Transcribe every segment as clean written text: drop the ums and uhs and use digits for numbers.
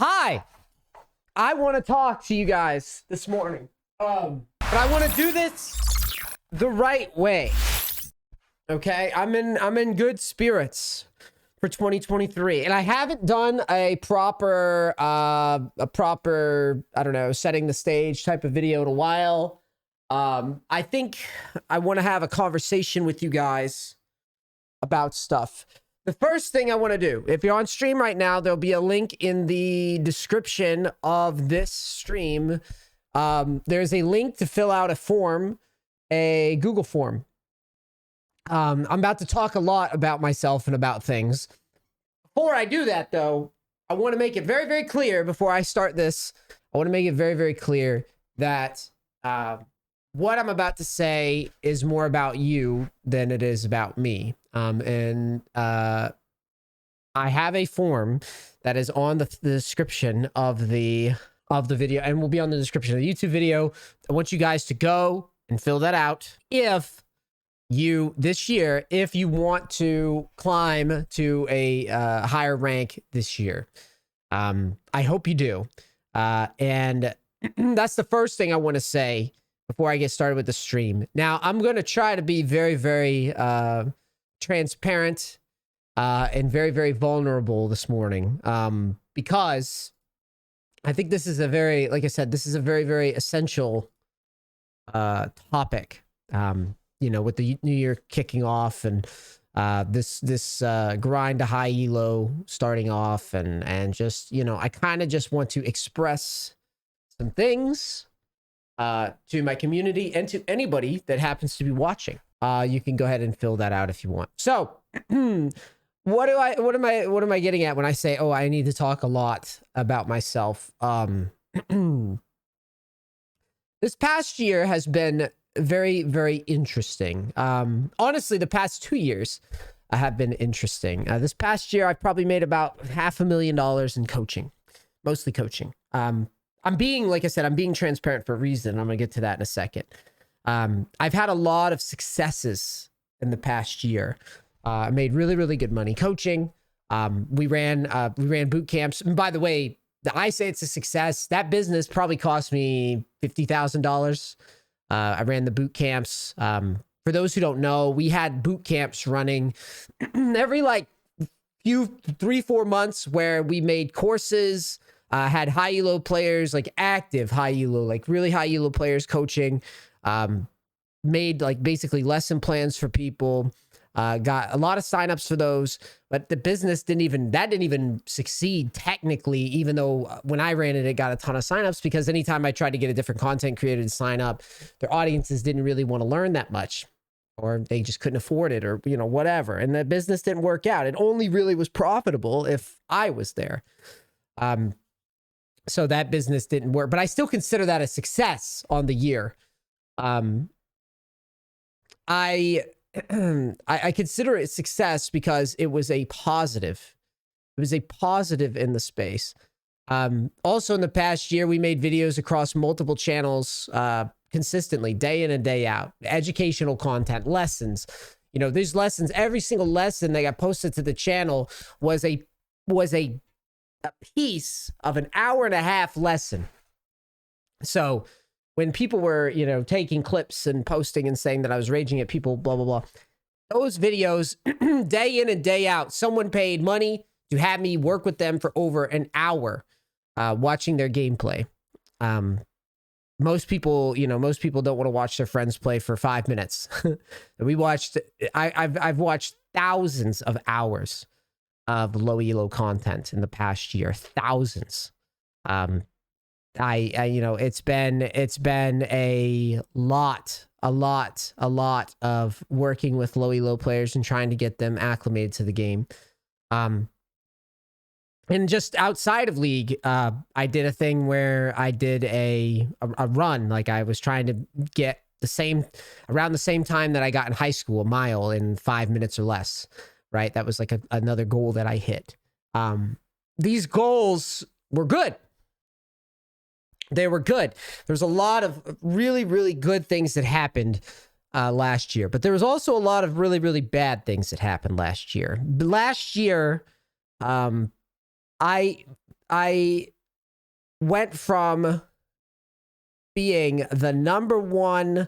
Hi, I want to talk to you guys this morning. But I want to do this the right way. Okay, I'm in good spirits for 2023, and I haven't done a proper I don't know, setting the stage type of video in a while. I think I want to have a conversation with you guys about stuff. The first thing I want to do, if you're on stream right now, there'll be a link in the description of this stream. There's a link to fill out a form, a Google form. I'm about to talk a lot about myself and about things. Before I do that, though, I want to make it very, very clear before I start this. I want to make it very, very clear that what I'm about to say is more about you than it is about me. I have a form that is on the description of the video, and will be on the description of the YouTube video. I want you guys to go and fill that out if you want to climb to a higher rank this year. I hope you do. And that's the first thing I want to say before I get started with the stream. Now, I'm going to try to be very, very transparent and very, very vulnerable this morning, because I think this is a very, like I said, this is a very, very essential topic. You know, with the new year kicking off, and this grind to high elo starting off, and just, you know, I kind of just want to express some things to my community and to anybody that happens to be watching. You can go ahead and fill that out if you want. So what am I getting at when I say, oh, I need to talk a lot about myself? This past year has been very, very interesting. Honestly, the past 2 years have been interesting. This past year, I've probably made about $500,000 in coaching, mostly coaching. I'm being, like I said, I'm being transparent for a reason. I'm gonna get to that in a second. I've had a lot of successes in the past year. I made really, really good money coaching. We ran boot camps. And by the way, I say it's a success. That business probably cost me $50,000. I ran the boot camps. For those who don't know, we had boot camps running every like 3-4 months, where we made courses, had high elo players, like active high elo, like really high elo players coaching, made like basically lesson plans for people, got a lot of signups for those, but the business didn't even succeed technically, even though when I ran it, it got a ton of signups, because anytime I tried to get a different content creator to sign up, their audiences didn't really want to learn that much, or they just couldn't afford it, or, you know, whatever. And the business didn't work out. It only really was profitable if I was there. So that business didn't work, but I still consider that a success on the year. I consider it success because it was a positive. It was a positive in the space. Also in the past year, we made videos across multiple channels, consistently, day in and day out, educational content, lessons. You know, there's lessons. Every single lesson that got posted to the channel was a piece of an 1.5-hour lesson. So when people were, you know, taking clips and posting and saying that I was raging at people, blah, blah, blah, those videos, day in and day out, someone paid money to have me work with them for over an hour, watching their gameplay. Most people don't want to watch their friends play for 5 minutes. I've watched thousands of hours of low elo content in the past year, thousands. You know, it's been a lot of working with low elo players and trying to get them acclimated to the game. And just outside of League, I did a thing where I did a run. Like, I was trying to get around the same time that I got in high school, a mile in 5 minutes or less. Right? That was like another goal that I hit. These goals were good. They were good. There's a lot of really, really good things that happened last year, but there was also a lot of really, really bad things that happened last year. Last year, I I went from being the #1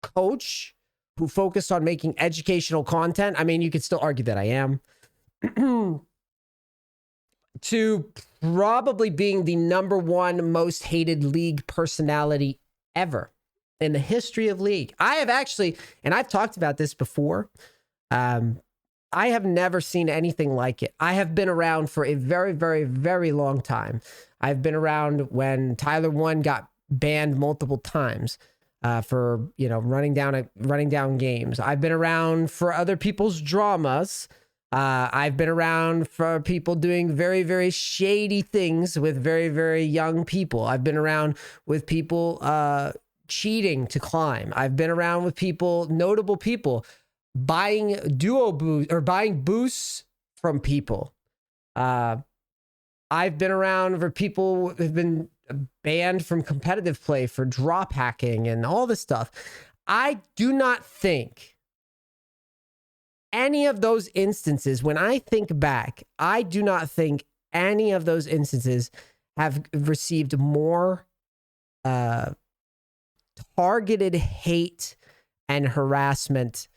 coach who focused on making educational content. I mean, you could still argue that I am. To probably being the #1 most hated league personality ever in the history of league. I have actually, and I've talked about this before, I have never seen anything like it. I have been around for a very, very, very long time. I've been around when Tyler 1 got banned multiple times for, running down games. I've been around for other people's dramas. I've been around for people doing very, very shady things with very, very young people. I've been around with people cheating to climb. I've been around with people, notable people, buying duo boost or buying boosts from people. I've been around for people who've been banned from competitive play for drop hacking and all this stuff. I do not think any of those instances, when I think back, I do not think any of those instances have received more targeted hate and harassment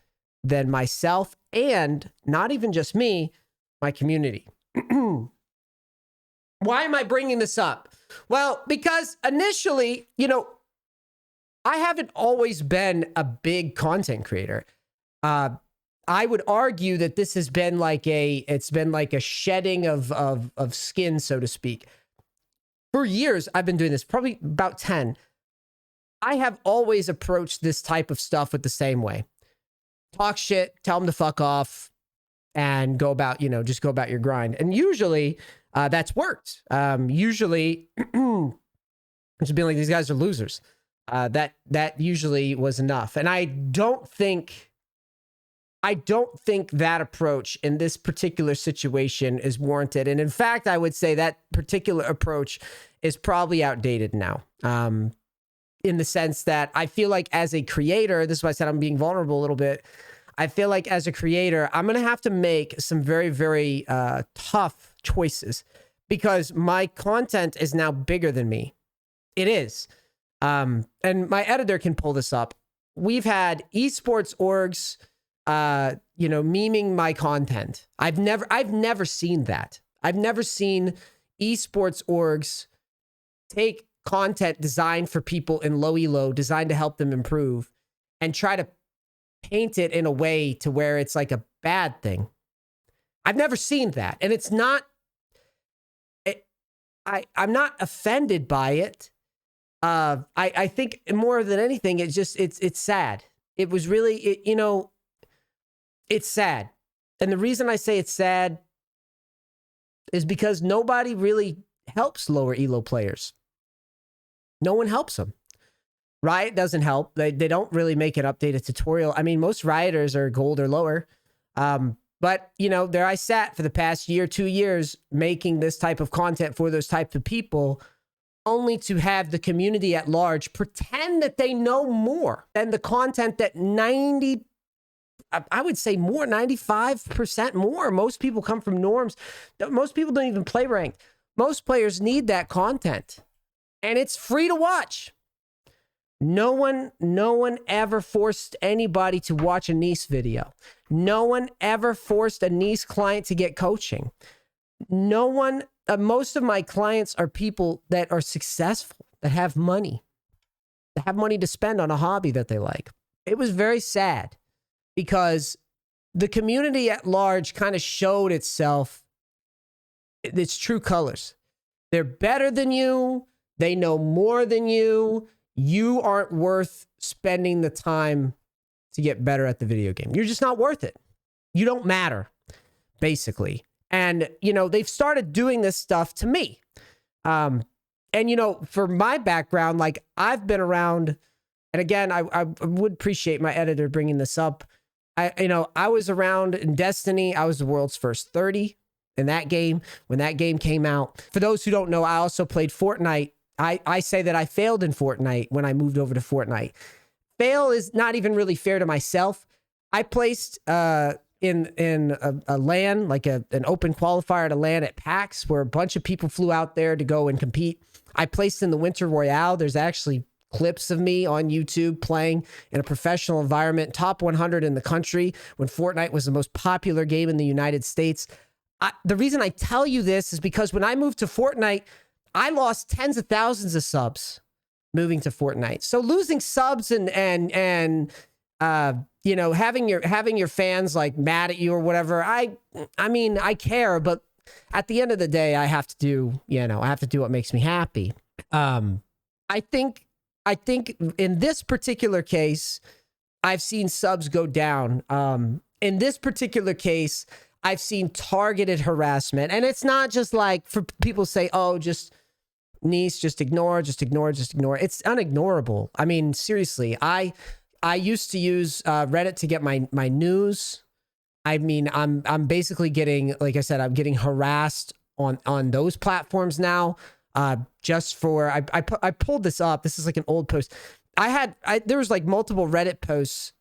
than myself, and not even just me, my community. Why am I bringing this up? Well, because initially, I haven't always been a big content creator. I would argue that this has been like it's been like a shedding of skin, so to speak. For years, I've been doing this, probably about 10. I have always approached this type of stuff with the same way. Talk shit, tell them to fuck off, and go about, just go about your grind. And usually that's worked. Usually it's been like, these guys are losers. That usually was enough. And I don't think that approach in this particular situation is warranted. And in fact, I would say that particular approach is probably outdated now. In the sense that I feel like as a creator, this is why I said I'm being vulnerable a little bit. I feel like as a creator, I'm going to have to make some very, very tough choices because my content is now bigger than me. It is. And my editor can pull this up. We've had esports orgs, memeing my content. I've never seen that. I've never seen esports orgs take content designed for people in low elo, designed to help them improve, and try to paint it in a way to where it's like a bad thing. I've never seen that. And it's not, I'm not offended by it. I think more than anything, it's sad. It was really, it's sad. And the reason I say it's sad is because nobody really helps lower elo players. No one helps them. Riot doesn't help. They don't really make an updated tutorial. I mean, most rioters are gold or lower. But, there I sat for the past year, 2 years, making this type of content for those types of people, only to have the community at large pretend that they know more than the content that 95% more. Most people come from norms. Most people don't even play ranked. Most players need that content. And it's free to watch. No one ever forced anybody to watch a NEACE video. No one ever forced a NEACE client to get coaching. No one, most of my clients are people that are successful, that have money to spend on a hobby that they like. It was very sad because the community at large kind of showed itself its true colors. They're better than you. They know more than you. You aren't worth spending the time to get better at the video game. You're just not worth it. You don't matter, basically. And, they've started doing this stuff to me. And, for my background, like I've been around, and again, I would appreciate my editor bringing this up. I was around in Destiny. I was the world's first 30 in that game when that game came out. For those who don't know, I also played Fortnite. I say that I failed in Fortnite when I moved over to Fortnite. Fail is not even really fair to myself. I placed in a LAN, like an open qualifier at a LAN at PAX, where a bunch of people flew out there to go and compete. I placed in the Winter Royale. There's actually clips of me on YouTube playing in a professional environment, top 100 in the country when Fortnite was the most popular game in the United States. The reason I tell you this is because when I moved to Fortnite, I lost tens of thousands of subs moving to Fortnite. So losing subs and you know, having your fans like mad at you or whatever, I mean, I care, but at the end of the day, I have to do, you know, I have to do what makes me happy. I think in this particular case, I've seen subs go down. In this particular case, I've seen targeted harassment. And it's not just like for people say, oh, just NEACE, just ignore. It's unignorable. I mean, seriously, I used to use Reddit to get my news. I mean, I'm basically getting, like I said, I'm getting harassed on those platforms now. Just for, I pulled this up. This is like an old post. There was like multiple Reddit posts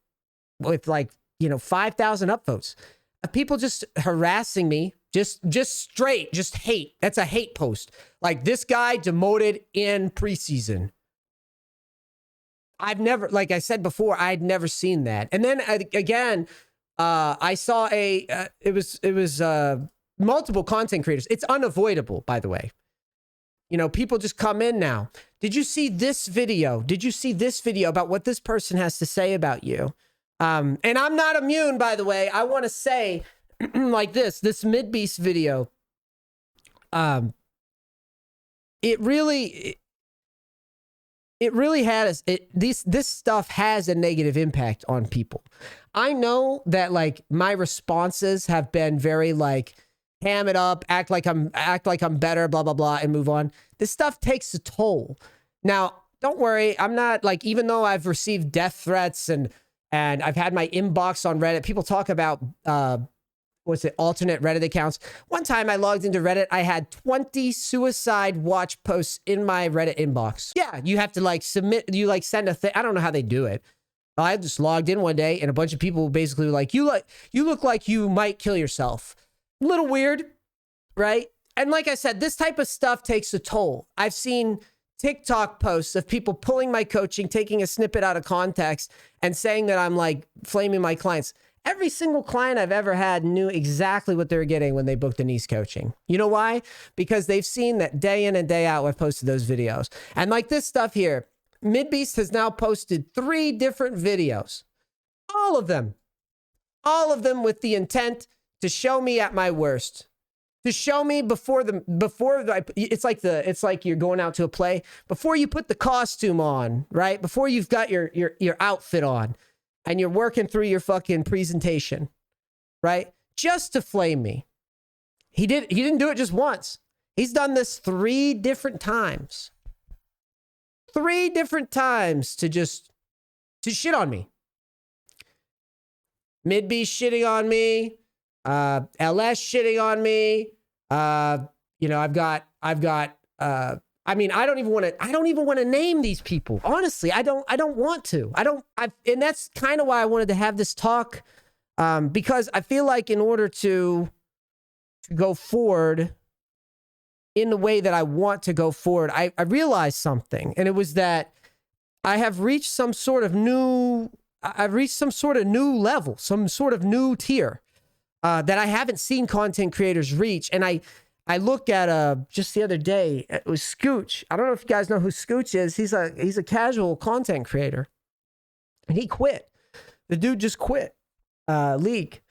with like, you know, 5,000 upvotes of people just harassing me, just straight, just hate. That's a hate post. Like, this guy demoted in preseason. I've never, like I said before, I'd never seen that. And then again, I saw it was multiple content creators. It's unavoidable, by the way. You know, people just come in now. Did you see this video? Did you see this video about what this person has to say about you? And I'm not immune, by the way. I want to say like this MidBeast video. It really has, this stuff has a negative impact on people. I know that like my responses have been very like, ham it up, act like I'm better, blah, blah, blah, and move on. This stuff takes a toll. Now, don't worry. I'm not like, even though I've received death threats and I've had my inbox on Reddit, people talk about, alternate Reddit accounts. One time I logged into Reddit, I had 20 suicide watch posts in my Reddit inbox. Yeah, you have to like submit, you like send a thing. I don't know how they do it. I just logged in one day and a bunch of people basically were like, you look like you might kill yourself. A little weird, right? And like I said, this type of stuff takes a toll. I've seen TikTok posts of people pulling my coaching, taking a snippet out of context and saying that I'm like flaming my clients. Every single client I've ever had knew exactly what they were getting when they booked a NEACE coaching. You know why? Because they've seen that day in and day out I've posted those videos. And like this stuff here, MidBeast has now posted 3 different videos. All of them with the intent to show me at my worst, to show me it's like you're going out to a play before you put the costume on, right? Before you've got your outfit on and you're working through your fucking presentation, right? Just to flame me. He didn't do it just once. He's done this 3 different times. 3 different times to shit on me. MidBeast shitting on me. LS shitting on me. You know, I've got, I mean, I don't even want to name these people. Honestly, I don't want to. And that's kind of why I wanted to have this talk, because I feel like in order to go forward in the way that I want to go forward, I realized something, and it was that I have reached some sort of new level, some sort of new tier. That I haven't seen content creators reach. And I looked at just the other day, it was Scooch. I don't know if you guys know who Scooch is. He's a casual content creator. And he quit. The dude just quit League.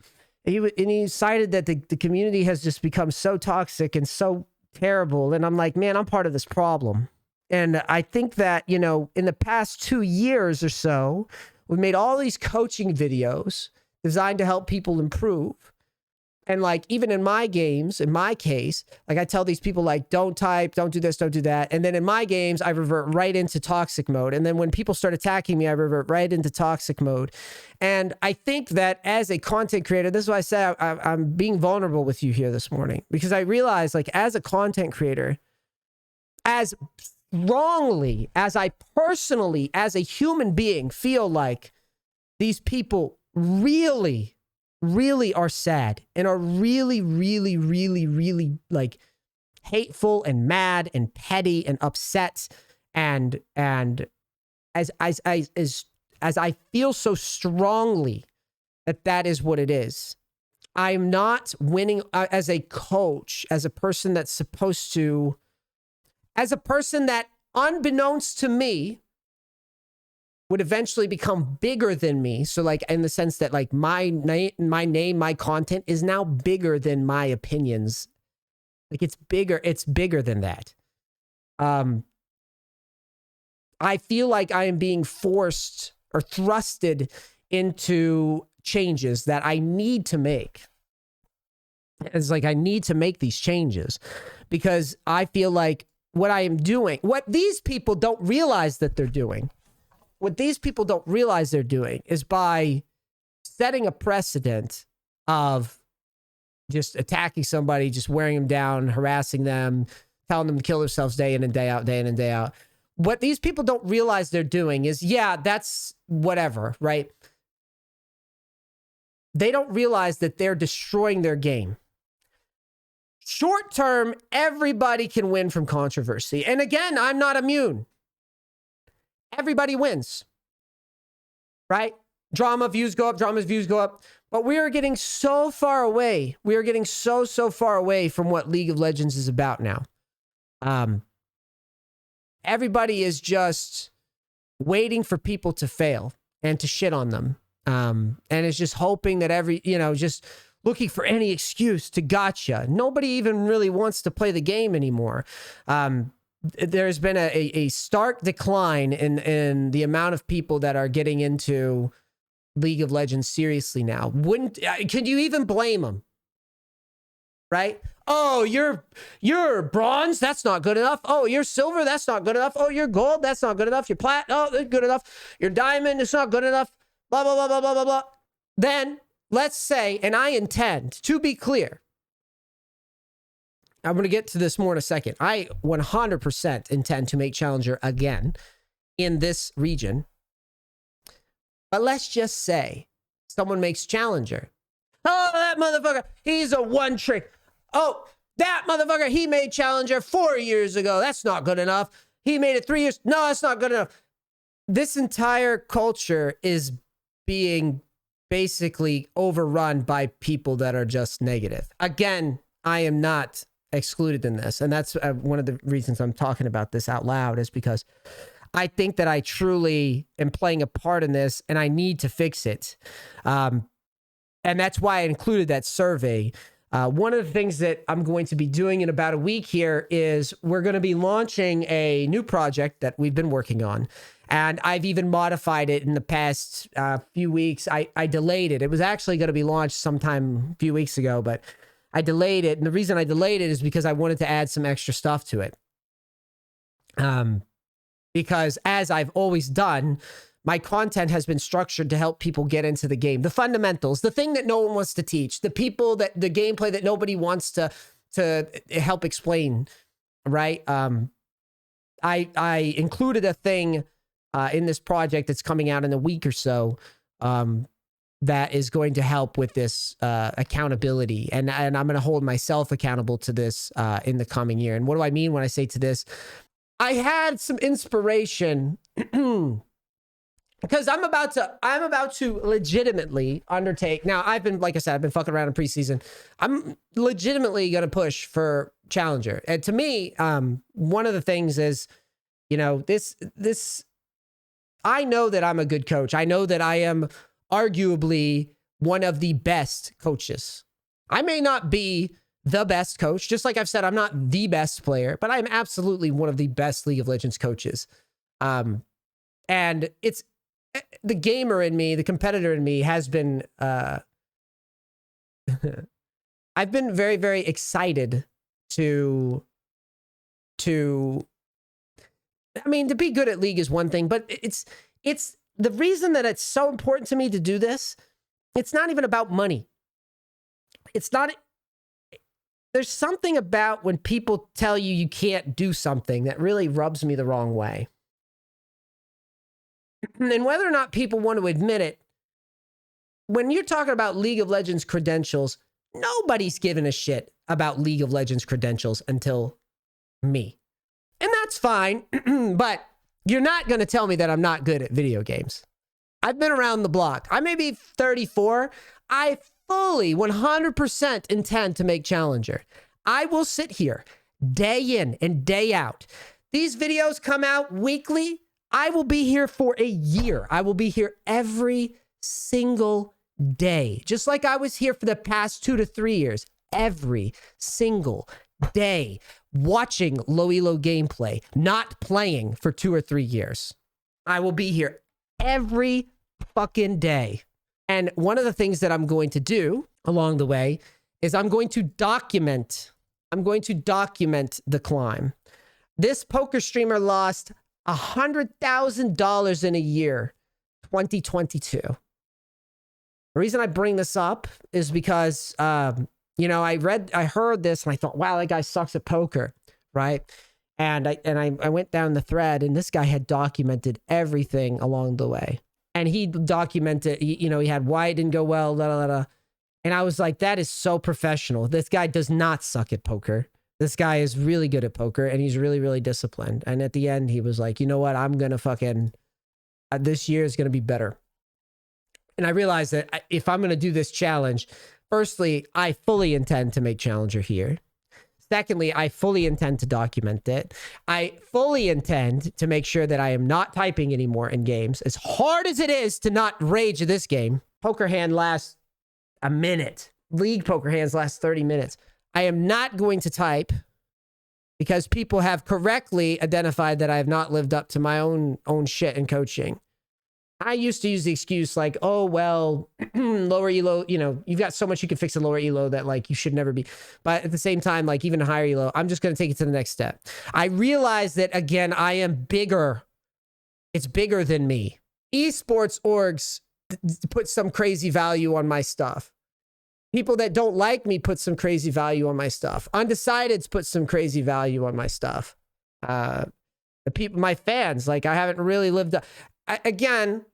And he cited that the community has just become so toxic and so terrible. And I'm like, man, I'm part of this problem. And I think that, you know, in the past 2 years or so, we've made all these coaching videos designed to help people improve. And like, even in my games, in my case, like I tell these people like, don't type, don't do this, don't do that. And then in my games, I revert right into toxic mode. And then when people start attacking me, I revert right into toxic mode. And I think that as a content creator, this is why I say I'm being vulnerable with you here this morning, because I realize like as a content creator, as strongly as I personally, as a human being, feel like these people really really are sad and are really, really, really, really like hateful and mad and petty and upset and as I feel so strongly that is what it is. I'm not winning as a coach, as a person that's supposed to, as a person that unbeknownst to me would eventually become bigger than me. So like in the sense that like my name, my content is now bigger than my opinions. Like it's bigger than that. I feel like I am being forced or thrusted into changes that I need to make. It's like I need to make these changes because I feel like what I am doing, what these people don't realize that they're doing, is by setting a precedent of just attacking somebody, just wearing them down, harassing them, telling them to kill themselves day in and day out, day in and day out. What these people don't realize they're doing is, yeah, that's whatever, right? They don't realize that they're destroying their game. Short term, everybody can win from controversy. And again, I'm not immune. Everybody wins, right? Drama views go up, drama's views go up. But we are getting so far away. We are getting so far away from what League of Legends is about now. Everybody is just waiting for people to fail and to shit on them. And it's just hoping that just looking for any excuse to gotcha. Nobody even really wants to play the game anymore. There's been a stark decline in the amount of people that are getting into League of Legends seriously now. Could you even blame them? Right? Oh, you're bronze, that's not good enough. Oh, you're silver, that's not good enough. Oh, you're gold, that's not good enough. You're platinum, oh, that's good enough. You're diamond, it's not good enough. Blah, blah, blah, blah, blah, blah, blah. Then, let's say, and I intend, to be clear, I'm going to get to this more in a second. I 100% intend to make Challenger again in this region. But let's just say someone makes Challenger. Oh, that motherfucker, he's a one trick. Oh, that motherfucker, he made Challenger 4 years ago. That's not good enough. He made it 3 years. No, that's not good enough. This entire culture is being basically overrun by people that are just negative. Again, I am not excluded in this. And that's one of the reasons I'm talking about this out loud, is because I think that I truly am playing a part in this and I need to fix it. And that's why I included that survey. One of the things that I'm going to be doing in about a week here is we're going to be launching a new project that we've been working on. And I've even modified it in the past few weeks. I delayed it. It was actually going to be launched sometime a few weeks ago, but I delayed it. And the reason I delayed it is because I wanted to add some extra stuff to it. Because as I've always done, my content has been structured to help people get into the game. The fundamentals, the thing that no one wants to teach, the gameplay that nobody wants to help explain, right? I included a thing in this project that's coming out in a week or so that is going to help with this accountability. And I'm going to hold myself accountable to this in the coming year. And what do I mean when I say to this? I had some inspiration because I'm about to legitimately undertake. Now, like I said, I've been fucking around in preseason. I'm legitimately going to push for Challenger. And to me, one of the things is, this, I know that I'm a good coach. I know that I am arguably one of the best coaches. I may not be the best coach. Just like I've said, I'm not the best player, but I'm absolutely one of the best League of Legends coaches. And it's the gamer in me, the competitor in me has been, I've been very, very excited to be good at League is one thing, but it's the reason that it's so important to me to do this. It's not even about money. There's something about when people tell you can't do something that really rubs me the wrong way. And whether or not people want to admit it, when you're talking about League of Legends credentials, nobody's giving a shit about League of Legends credentials until me. And that's fine, but you're not going to tell me that I'm not good at video games. I've been around the block. I may be 34. I fully 100% intend to make Challenger. I will sit here day in and day out. These videos come out weekly. I will be here for a year. I will be here every single day. Just like I was here for the past 2 to 3 years. Every single day. Watching low elo gameplay. Not playing for 2 or 3 years. I will be here every fucking day. And one of the things that I'm going to do along the way is I'm going to document the climb. This poker streamer lost $100,000 in a year, 2022. The reason I bring this up is because, you know, I heard this and I thought, wow, that guy sucks at poker, right? And I went down the thread and this guy had documented everything along the way. And he documented, you know, he had why it didn't go well, da, da, da. And I was like, that is so professional. This guy does not suck at poker. This guy is really good at poker and he's really, really disciplined. And at the end, he was like, you know what? I'm going to fucking, this year is going to be better. And I realized that if I'm going to do this challenge, firstly, I fully intend to make Challenger here. Secondly, I fully intend to document it. I fully intend to make sure that I am not typing anymore in games. As hard as it is to not rage this game, poker hand lasts a minute. League poker hands last 30 minutes. I am not going to type because people have correctly identified that I have not lived up to my own shit in coaching. I used to use the excuse like, oh, well, lower elo, you know, you've got so much you can fix in lower elo that like you should never be. But at the same time, like even higher elo, I'm just going to take it to the next step. I realize that, again, I am bigger. It's bigger than me. Esports orgs put some crazy value on my stuff. People that don't like me put some crazy value on my stuff. Undecideds put some crazy value on my stuff. The people, my fans, like I haven't really lived up. Again,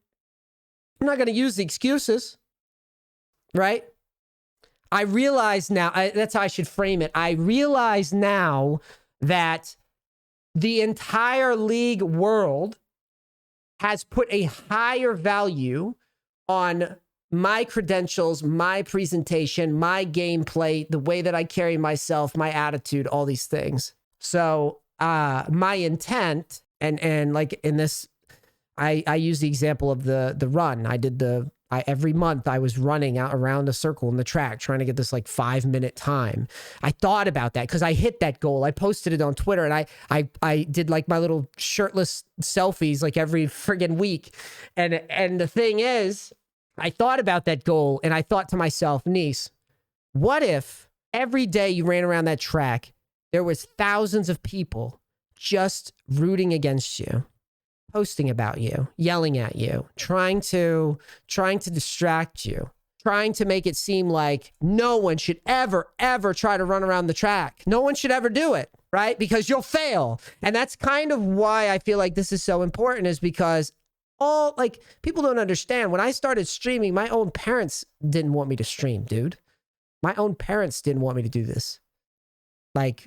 I'm not going to use the excuses, right? I realize now, that's how I should frame it. I realize now that the entire league world has put a higher value on my credentials, my presentation, my gameplay, the way that I carry myself, my attitude, all these things. So my intent, and like in this, I use the example of the run. Every month I was running out around a circle in the track, trying to get this like 5-minute time. I thought about that because I hit that goal. I posted it on Twitter and I did like my little shirtless selfies like every friggin' week. And the thing is, I thought about that goal and I thought to myself, NEACE, what if every day you ran around that track, there was thousands of people just rooting against you, posting about you, yelling at you, trying to distract you, trying to make it seem like no one should ever try to run around the track. No one should ever do it, right? Because you'll fail. And that's kind of why I feel like this is so important, is because people don't understand. When I started streaming, my own parents didn't want me to stream, dude. My own parents didn't want me to do this. Like,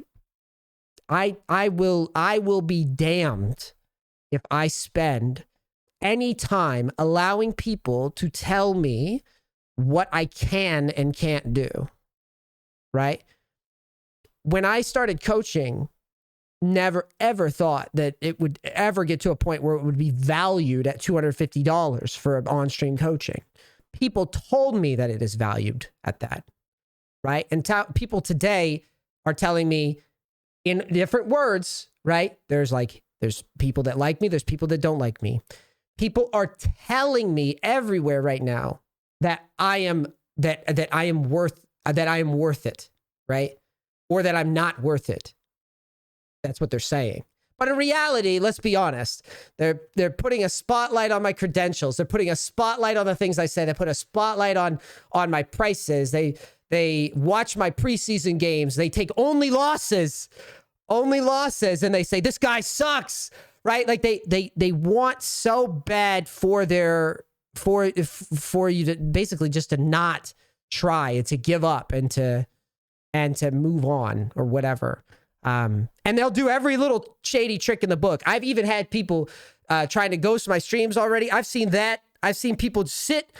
I will be damned if I spend any time allowing people to tell me what I can and can't do, right? When I started coaching, never ever thought that it would ever get to a point where it would be valued at $250 for on-stream coaching. People told me that it is valued at that, right? And people today are telling me in different words, right? There's people that like me. There's people that don't like me. People are telling me everywhere right now that I am worth it, right? Or that I'm not worth it. That's what they're saying. But in reality, let's be honest. They're putting a spotlight on my credentials. They're putting a spotlight on the things I say. They put a spotlight on my prices. They watch my preseason games. They take only losses, and they say this guy sucks, right? Like they want so bad for their for you to basically just to not try and to give up and to move on or whatever. And they'll do every little shady trick in the book. I've even had people trying to ghost my streams already. I've seen that. I've seen people sit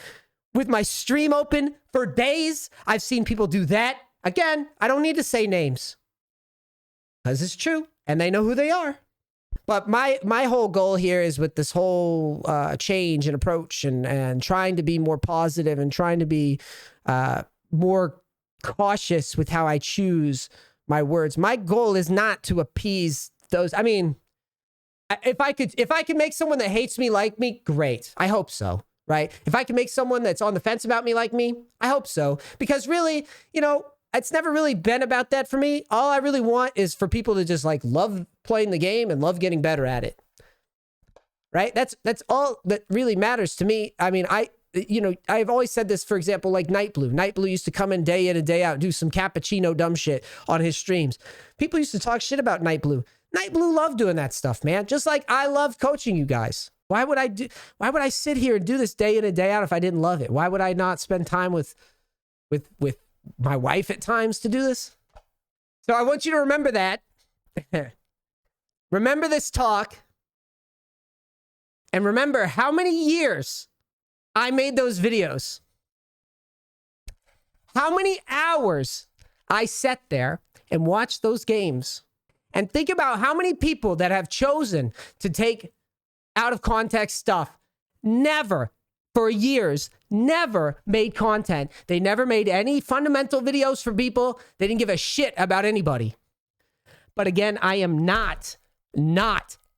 with my stream open for days. I've seen people do that. Again, I don't need to say names because it's true and they know who they are. But my whole goal here is with this whole change and approach and trying to be more positive and trying to be more cautious with how I choose my words. My goal is not to appease those. I mean, if I could make someone that hates me like me, great. I hope so, right? If I can make someone that's on the fence about me like me, I hope so. Because really, you know, it's never really been about that for me. All I really want is for people to just like love playing the game and love getting better at it. Right? That's all that really matters to me. I mean, I've always said this, for example, like Night Blue. Night Blue used to come in and day out, do some cappuccino dumb shit on his streams. People used to talk shit about Night Blue. Night Blue loved doing that stuff, man. Just like I love coaching you guys. Why would I sit here and do this day in and day out if I didn't love it? Why would I not spend time with my wife at times to do this? So I want you to remember that. Remember this talk. And remember how many years I made those videos. How many hours I sat there and watched those games. And think about how many people that have chosen to take out of context stuff never, for years, never made content. They never made any fundamental videos for people. They didn't give a shit about anybody. But again, I am not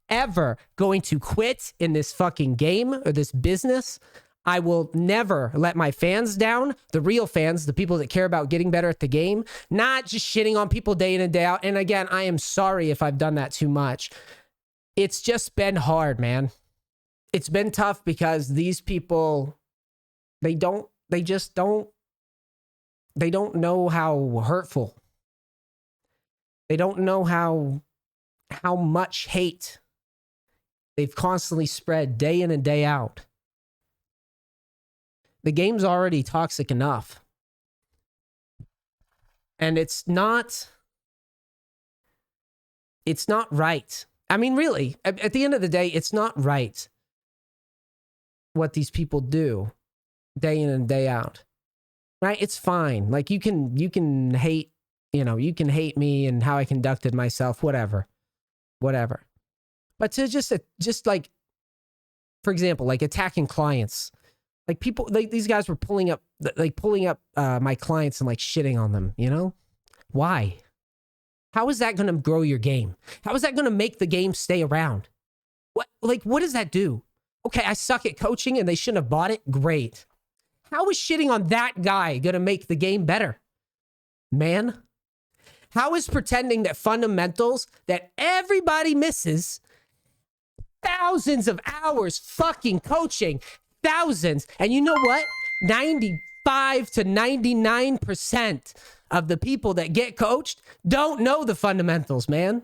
ever going to quit in this fucking game or this business. I will never let my fans down, the real fans, the people that care about getting better at the game, not just shitting on people day in and day out. And again, I am sorry if I've done that too much. It's just been hard, man. It's been tough because these people, they don't know how hurtful. They don't know how much hate they've constantly spread day in and day out. The game's already toxic enough. And it's not right. I mean, really, at the end of the day, it's not right what these people do day in and day out. Right? It's fine. Like you can hate, you can hate me and how I conducted myself, whatever. But to just like, for example, like attacking clients. Like people, like these guys were pulling up my clients and like shitting on them, Why? How is that going to grow your game? How is that going to make the game stay around? What does that do? Okay, I suck at coaching and they shouldn't have bought it. Great. How is shitting on that guy going to make the game better? Man, how is pretending that fundamentals that everybody misses, thousands of hours fucking coaching, thousands, and you know what? 95 to 99% of the people that get coached don't know the fundamentals, man.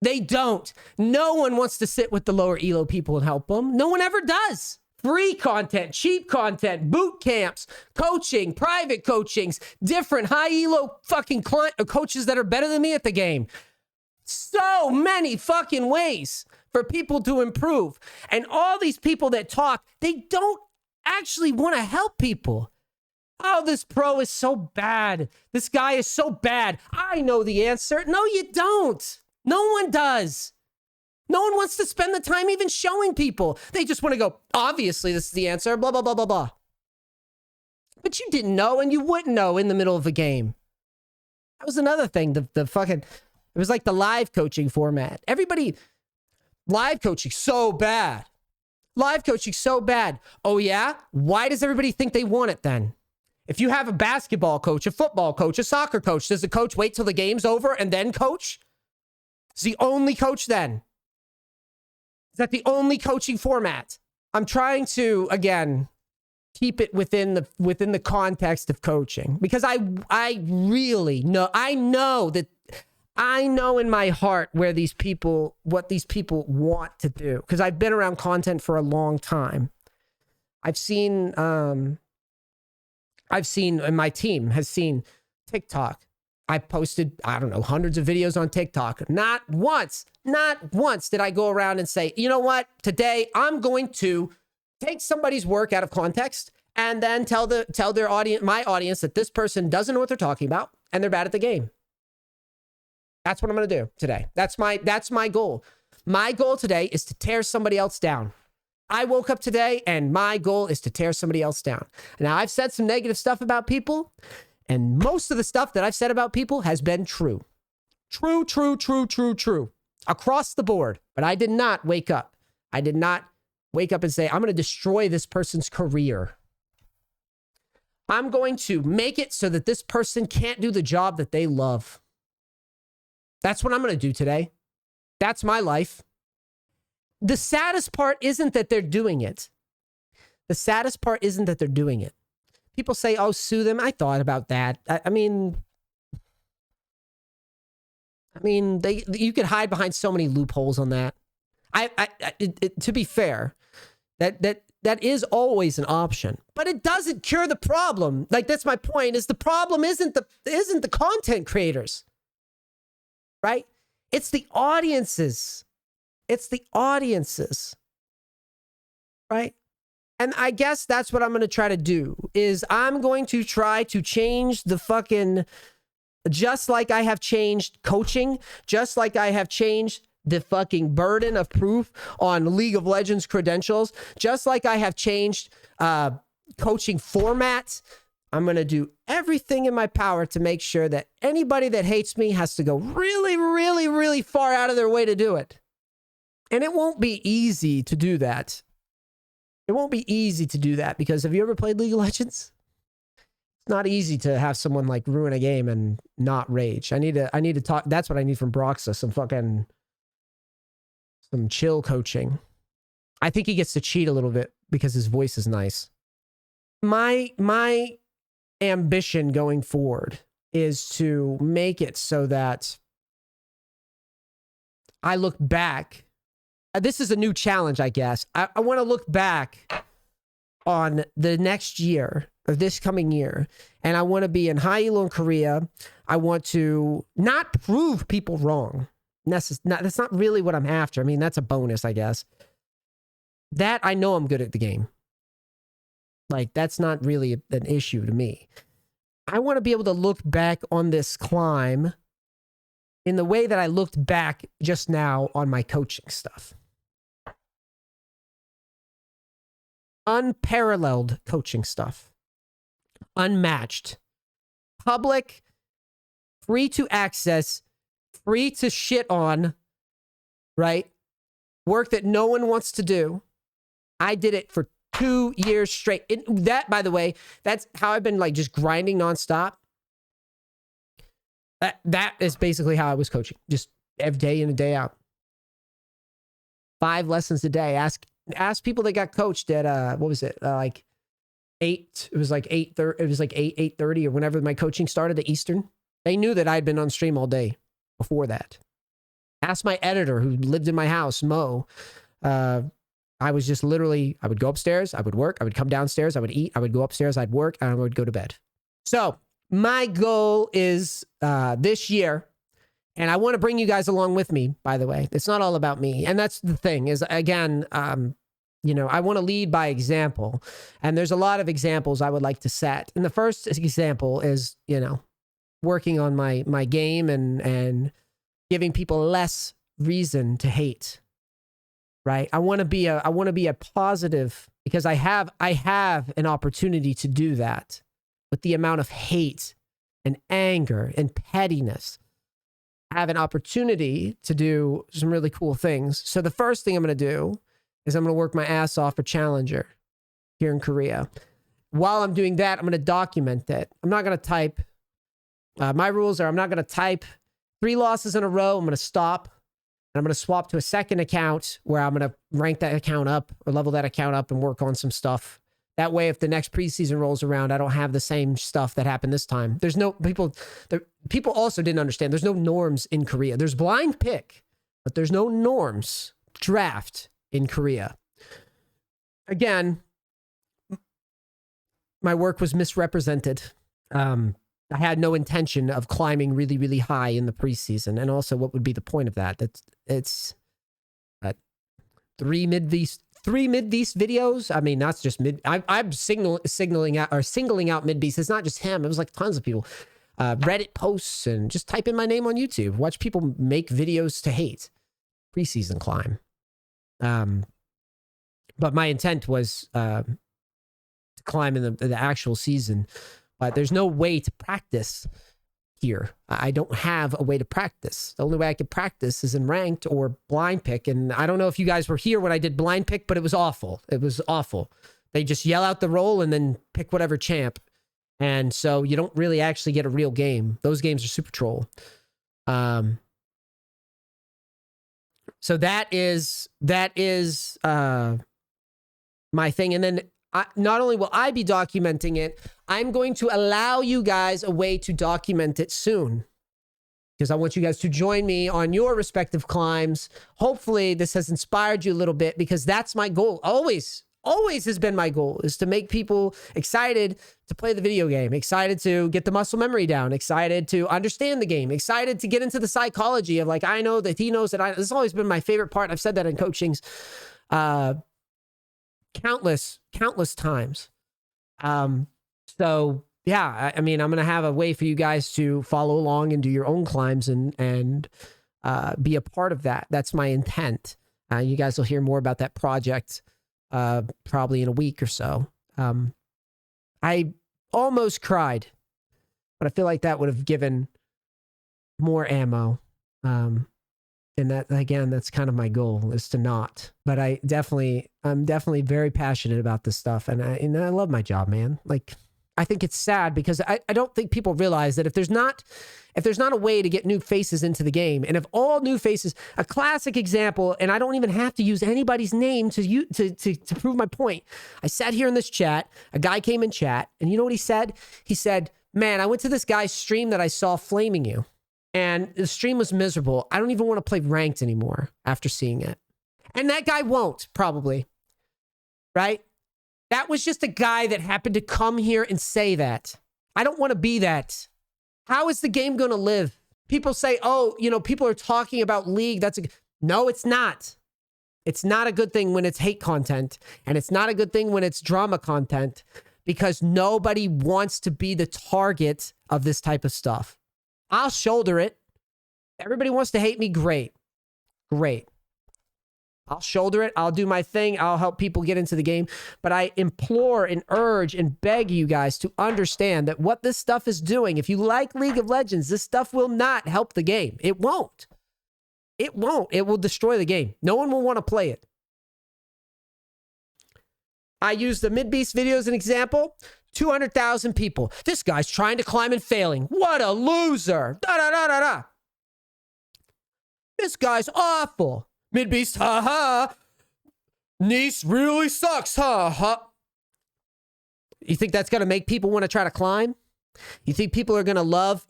They don't. No one wants to sit with the lower elo people and help them. No one ever does. Free content, cheap content, boot camps, coaching, private coachings, different high elo fucking coaches that are better than me at the game. So many fucking ways for people to improve. And all these people that talk, they don't actually want to help people. Oh, this pro is so bad. This guy is so bad. I know the answer. No, you don't. No one does. No one wants to spend the time even showing people. They just want to go, obviously, this is the answer, blah, blah, blah, blah, blah. But you didn't know and you wouldn't know in the middle of a game. That was another thing. The fucking, it was like the live coaching format. Everybody, live coaching, so bad. Live coaching, so bad. Oh, yeah? Why does everybody think they want it then? If you have a basketball coach, a football coach, a soccer coach, does the coach wait till the game's over and then coach? Is the only coach then? Is that the only coaching format? I'm trying to, again, keep it within the context of coaching because I really know, I know in my heart what these people want to do because I've been around content for a long time. I've seen, and my team has seen TikTok. I posted, I don't know, hundreds of videos on TikTok. Not once did I go around and say, you know what? Today I'm going to take somebody's work out of context and then tell their audience, my audience, that this person doesn't know what they're talking about and they're bad at the game. That's what I'm going to do today. That's my goal. My goal today is to tear somebody else down. I woke up today and my goal is to tear somebody else down. Now, I've said some negative stuff about people, and most of the stuff that I've said about people has been true. True. Across the board. But I did not wake up. I did not wake up and say, I'm going to destroy this person's career. I'm going to make it so that this person can't do the job that they love. That's what I'm going to do today. That's my life. The saddest part isn't that they're doing it. The saddest part isn't that they're doing it. People say, oh, sue them. I thought about that. I mean, you could hide behind so many loopholes on that. To be fair, that is always an option, but it doesn't cure the problem. Like, that's my point, is the problem isn't the content creators, right? It's the audiences. It's the audiences, right? And I guess that's what I'm going to try to do, is I'm going to try to change the fucking, just like I have changed coaching, just like I have changed the fucking burden of proof on League of Legends credentials, just like I have changed coaching formats. I'm going to do everything in my power to make sure that anybody that hates me has to go really, really, really far out of their way to do it. And it won't be easy to do that. It won't be easy to do that, because have you ever played League of Legends? It's not easy to have someone like ruin a game and not rage. I need to talk. That's what I need from Broxa. Some chill coaching. I think he gets to cheat a little bit because his voice is nice. My ambition going forward is to make it so that I look back. This is a new challenge, I guess. I want to look back on the next year, or this coming year, and I want to be in high elo in Korea. I want to not prove people wrong. That's not really what I'm after. I mean, that's a bonus, I guess. That I know I'm good at the game. Like, that's not really an issue to me. I want to be able to look back on this climb in the way that I looked back just now on my coaching stuff. Unparalleled coaching stuff. Unmatched. Public, free to access, free to shit on, right? Work that no one wants to do. I did it for 2 years straight. That, by the way, that's how I've been like just grinding nonstop. That is basically how I was coaching. Just every day in and day out. 5 lessons a day. Ask people that got coached at what was it? Like 8. It was like 8:30. It was like 8:30 or whenever my coaching started at Eastern. They knew that I'd been on stream all day before that. Ask my editor who lived in my house, Mo. I was just literally, I would go upstairs, I would work, I would come downstairs, I would eat, I would go upstairs, I'd work, and I would go to bed. So my goal is this year, and I want to bring you guys along with me, by the way. It's not all about me. And that's the thing is, again, you know, I want to lead by example. And there's a lot of examples I would like to set. And the first example is, you know, working on my game and giving people less reason to hate. Right? I want to be a positive, because I have an opportunity to do that with the amount of hate and anger and pettiness. I have an opportunity to do some really cool things. So the first thing I'm going to do is I'm going to work my ass off for Challenger here in Korea. While I'm doing that, I'm going to document it. I'm not going to type. My rules are I'm not going to type 3 losses in a row. I'm going to stop. And I'm going to swap to a second account where I'm going to rank that account up or level that account up and work on some stuff. That way, if the next preseason rolls around, I don't have the same stuff that happened this time. There's no people. People also didn't understand. There's no norms in Korea. There's blind pick, but there's no norms draft in Korea. Again, my work was misrepresented. I had no intention of climbing really, really high in the preseason. And also, what would be the point of that? It's three mid-beast videos. I mean, that's just I'm singling out mid-beast. It's not just him. It was like tons of people. Reddit posts, and just type in my name on YouTube. Watch people make videos to hate. Preseason climb. But my intent was to climb in the actual season. But there's no way to practice here. I don't have a way to practice. The only way I could practice is in ranked or blind pick. And I don't know if you guys were here when I did blind pick, but it was awful. It was awful. They just yell out the roll and then pick whatever champ. And so you don't really actually get a real game. Those games are super troll. So that is my thing. And then not only will I be documenting it, I'm going to allow you guys a way to document it soon, because I want you guys to join me on your respective climbs. Hopefully this has inspired you a little bit, because that's my goal. Always has been my goal, is to make people excited to play the video game, excited to get the muscle memory down, excited to understand the game, excited to get into the psychology of, like, I know that he knows that this has always been my favorite part. I've said that in coachings countless times. So yeah, I mean, I'm going to have a way for you guys to follow along and do your own climbs and be a part of that. That's my intent. You guys will hear more about that project probably in a week or so. I almost cried, but I feel like that would have given more ammo. And that, again, that's kind of my goal, is to not. But I'm definitely very passionate about this stuff, and I love my job, man. Like, I think it's sad because I don't think people realize that if there's not a way to get new faces into the game, and if all new faces, a classic example, and I don't even have to use anybody's name to prove my point. I sat here in this chat, a guy came in chat, and you know what he said? He said, "Man, I went to this guy's stream that I saw flaming you, and the stream was miserable. I don't even want to play ranked anymore after seeing it." And that guy won't, probably, right? That was just a guy that happened to come here and say that. I don't want to be that. How is the game going to live? People say, oh, people are talking about League. No, it's not. It's not a good thing when it's hate content. And it's not a good thing when it's drama content, because nobody wants to be the target of this type of stuff. I'll shoulder it. Everybody wants to hate me. Great. I'll shoulder it. I'll do my thing. I'll help people get into the game. But I implore and urge and beg you guys to understand that what this stuff is doing, if you like League of Legends, this stuff will not help the game. It won't. It won't. It will destroy the game. No one will want to play it. I use the Mid-Beast video as an example. 200,000 people. This guy's trying to climb and failing. What a loser. Da-da-da-da-da. This guy's awful. Mid-Beast, ha. NEACE really sucks, ha. You think that's going to make people want to try to climb? You think people are going to love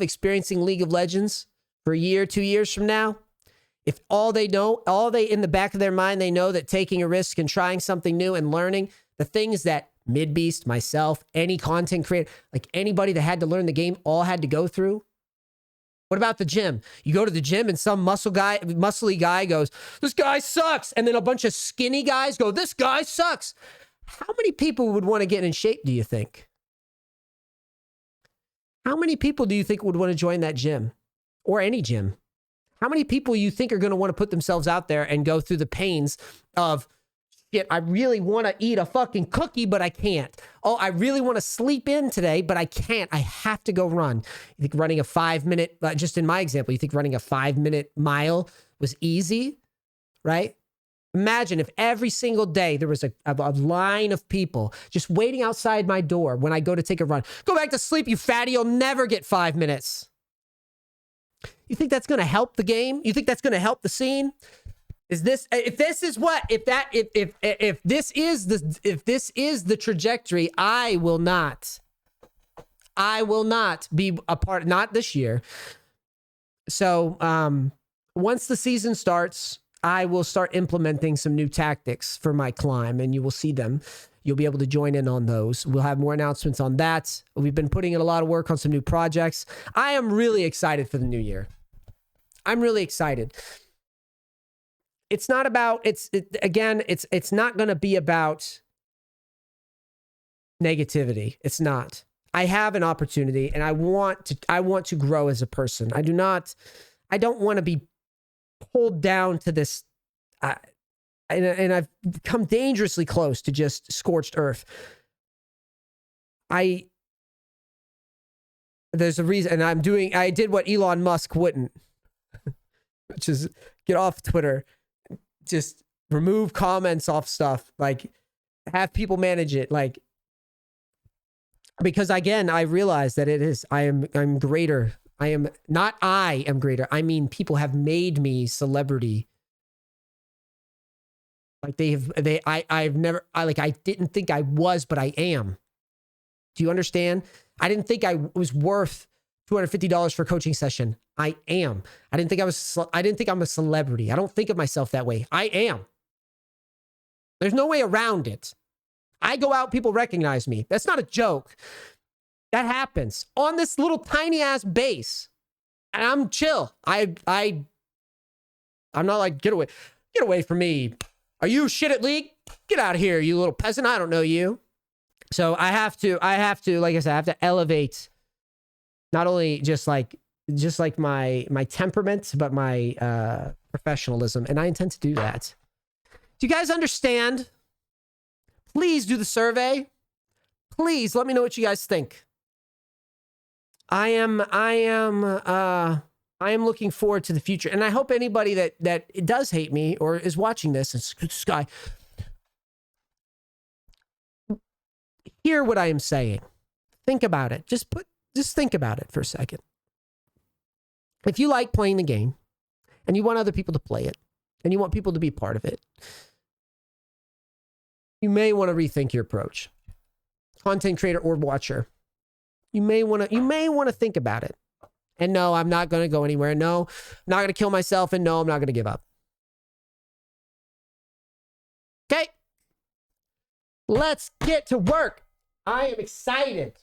experiencing League of Legends for a year, 2 years from now? If in the back of their mind, they know that taking a risk and trying something new and learning the things that Mid-Beast, myself, any content creator, like anybody that had to learn the game, all had to go through. What about the gym? You go to the gym and some muscly guy goes, "This guy sucks." And then a bunch of skinny guys go, "This guy sucks." How many people would want to get in shape, do you think? How many people do you think would want to join that gym? Or any gym? How many people you think are going to want to put themselves out there and go through the pains of, shit, I really want to eat a fucking cookie, but I can't. Oh, I really want to sleep in today, but I can't. I have to go run. You think running a 5-minute, just in my example, you think running a 5-minute mile was easy, right? Imagine if every single day there was a line of people just waiting outside my door when I go to take a run. Go back to sleep, you fatty. You'll never get 5 minutes. You think that's going to help the game? You think that's going to help the scene? If this is the trajectory, I will not be a part, not this year. So, once the season starts, I will start implementing some new tactics for my climb, and you will see them. You'll be able to join in on those. We'll have more announcements on that. We've been putting in a lot of work on some new projects. I am really excited for the new year. I'm really excited. It's not about, it's not going to be about negativity. It's not. I have an opportunity, and I want to grow as a person. I don't want to be pulled down to this, and I've come dangerously close to just scorched earth. There's a reason, and I did what Elon Musk wouldn't, which is get off Twitter, just remove comments off stuff, like have people manage it, like, because again, I realize that I'm greater. I am greater. I mean, people have made me celebrity. Like I didn't think I was, but I am. Do you understand? I didn't think I was worth $250 for a coaching session. I am. I didn't think I'm a celebrity. I don't think of myself that way. I am. There's no way around it. I go out, people recognize me. That's not a joke. That happens on this little tiny ass base. And I'm chill. I'm not like, get away from me. Are you shit at League? Get out of here, you little peasant. I don't know you. So I have to, like I said, I have to elevate not only just like my temperament, but my professionalism. And I intend to do that. Do you guys understand? Please do the survey. Please let me know what you guys think. I am looking forward to the future. And I hope anybody that does hate me or is watching this Sky, hear what I am saying. Think about it. Just think about it for a second. If you like playing the game and you want other people to play it and you want people to be part of it, you may want to rethink your approach. Content creator or watcher. You may want to think about it. And no, I'm not going to go anywhere. No, I'm not going to kill myself. And no, I'm not going to give up. Okay. Let's get to work. I am excited.